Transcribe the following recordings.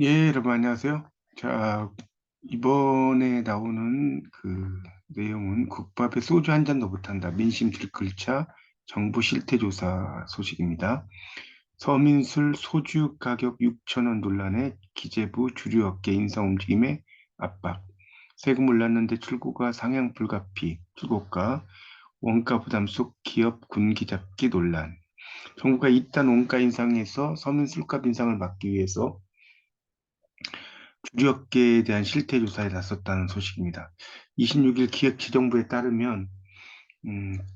예, 여러분 안녕하세요. 자, 이번에 나오는 그 내용은 국밥에 소주 한 잔도 못한다. 민심 들끓자 정부 실태조사 소식입니다. 서민술 소주 가격 6천 원 논란에 기재부 주류업계 인상 움직임에 압박. 세금 올랐는데 출고가 상향 불가피. 출고가 원가 부담 속 기업 군기 잡기 논란. 정부가 이딴 원가 인상에서 서민 술값 인상을 막기 위해서 주류업계에 대한 실태조사에 나섰다는 소식입니다. 26일 기획재정부에 따르면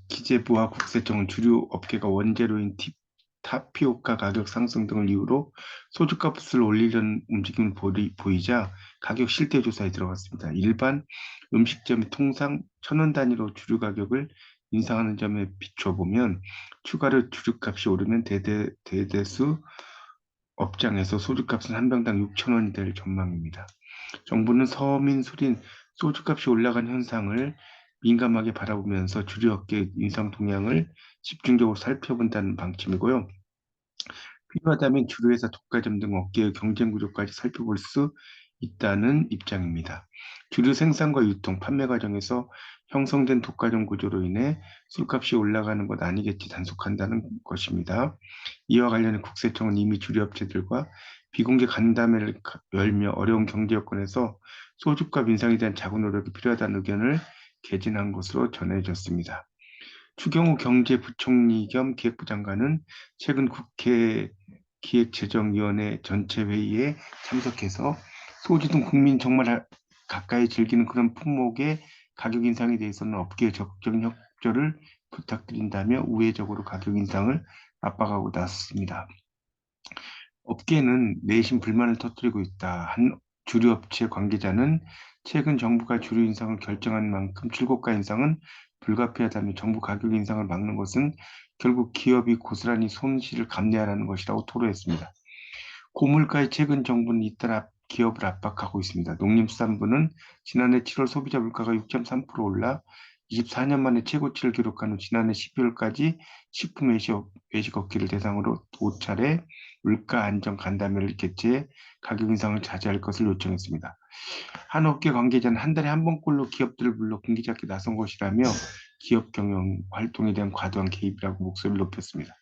기재부와 국세청은 주류업계가 원재료인 타피오카 가격 상승 등을 이유로 소주값을 올리려는 움직임을 보이자 가격 실태조사에 들어갔습니다. 일반 음식점이 통상 1,000원 단위로 주류 가격을 인상하는 점에 비춰보면 추가로 주류값이 오르면 대대수 업장에서 소주값은 한 병당 6천 원이 될 전망입니다. 정부는 서민 술인 소주값이 올라간 현상을 민감하게 바라보면서 주류업계 인상 동향을 집중적으로 살펴본다는 방침이고요. 필요하다면 주류회사 독과점 등 업계의 경쟁 구조까지 살펴볼 수 있다는 입장입니다. 주류 생산과 유통, 판매 과정에서 형성된 독과점 구조로 인해 술값이 올라가는 것 아니겠지 단속한다는 것입니다. 이와 관련해 국세청은 이미 주류업체들과 비공개 간담회를 열며 어려운 경제 여건에서 소주값 인상에 대한 자구 노력이 필요하다는 의견을 개진한 것으로 전해졌습니다. 추경호 경제부총리 겸 기획부 장관은 최근 국회 기획재정위원회 전체 회의에 참석해서 소주 등 국민 정말 가까이 즐기는 그런 품목의 가격 인상에 대해서는 업계의 적극적인 협조를 부탁드린다며 우회적으로 가격 인상을 압박하고 나섰습니다. 업계는 내심 불만을 터뜨리고 있다. 한 주류업체 관계자는 최근 정부가 주류 인상을 결정한 만큼 출고가 인상은 불가피하다며 정부 가격 인상을 막는 것은 결국 기업이 고스란히 손실을 감내하라는 것이라고 토로했습니다. 고물가의 최근 정부는 잇따라 기업을 압박하고 있습니다. 농림수산부는 지난해 7월 소비자 물가가 6.3% 올라 24년 만에 최고치를 기록한 후 지난해 12월까지 식품 외식업계를 대상으로 5차례 물가 안정 간담회를 개최해 가격 인상을 자제할 것을 요청했습니다. 한 업계 관계자는 한 달에 한 번꼴로 기업들을 불러 공기잡기 나선 것이라며 기업 경영 활동에 대한 과도한 개입이라고 목소리를 높였습니다.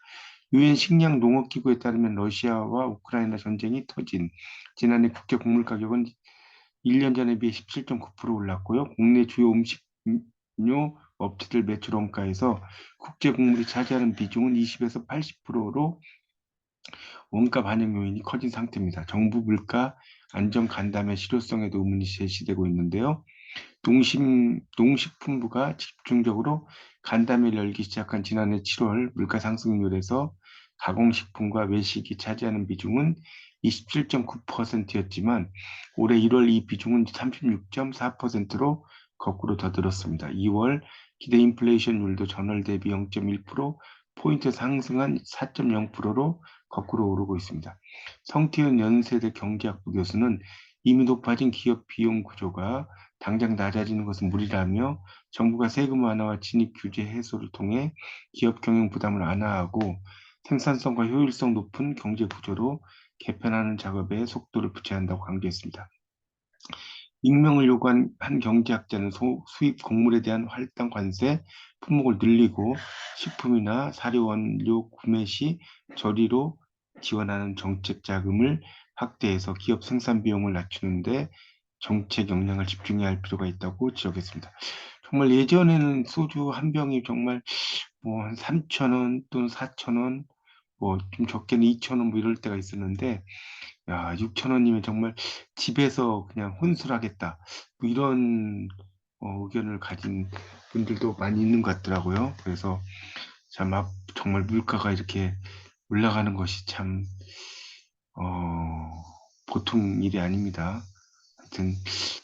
유엔 식량 농업기구에 따르면 러시아와 우크라이나 전쟁이 터진 지난해 국제 곡물 가격은 1년 전에 비해 17.9% 올랐고요. 국내 주요 음식료 업체들 매출 원가에서 국제 곡물이 차지하는 비중은 20에서 80%로 원가 반영 요인이 커진 상태입니다. 정부 물가 안정 간담회 실효성에도 의문이 제시되고 있는데요. 농식품부가 집중적으로 간담회를 열기 시작한 지난해 7월 물가 상승률에서 가공식품과 외식이 차지하는 비중은 27.9%였지만 올해 1월 이 비중은 36.4%로 거꾸로 더 늘었습니다. 2월 기대 인플레이션율도 전월 대비 0.1%포인트 상승한 4.0%로 거꾸로 오르고 있습니다. 성태현 연세대 경제학부 교수는 이미 높아진 기업 비용 구조가 당장 낮아지는 것은 무리라며 정부가 세금 완화와 진입 규제 해소를 통해 기업 경영 부담을 완화하고 생산성과 효율성 높은 경제 구조로 개편하는 작업에 속도를 붙여야 한다고 강조했습니다. 익명을 요구한 한 경제학자는 수입 곡물에 대한 할당 관세 품목을 늘리고 식품이나 사료 원료 구매 시 저리로 지원하는 정책 자금을 확대해서 기업 생산 비용을 낮추는데 정책 역량을 집중해야 할 필요가 있다고 지적했습니다. 정말 예전에는 소주 한 병이 정말 뭐 한 3천 원 또는 4천 원, 뭐 좀 적게는 2천 원 뭐 이럴 때가 있었는데 야, 6천 원이면 정말 집에서 그냥 혼술하겠다. 뭐 이런 의견을 가진 분들도 많이 있는 것 같더라고요. 그래서 참 정말 물가가 이렇게 올라가는 것이 참 보통 일이 아닙니다. 하여튼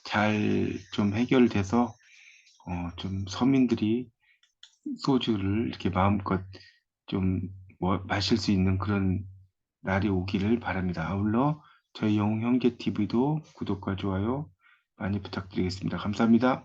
잘 좀 해결돼서 좀 서민들이 소주를 이렇게 마음껏 좀 마실 수 있는 그런 날이 오기를 바랍니다. 아울러 저희 영웅 형제 TV도 구독과 좋아요 많이 부탁드리겠습니다. 감사합니다.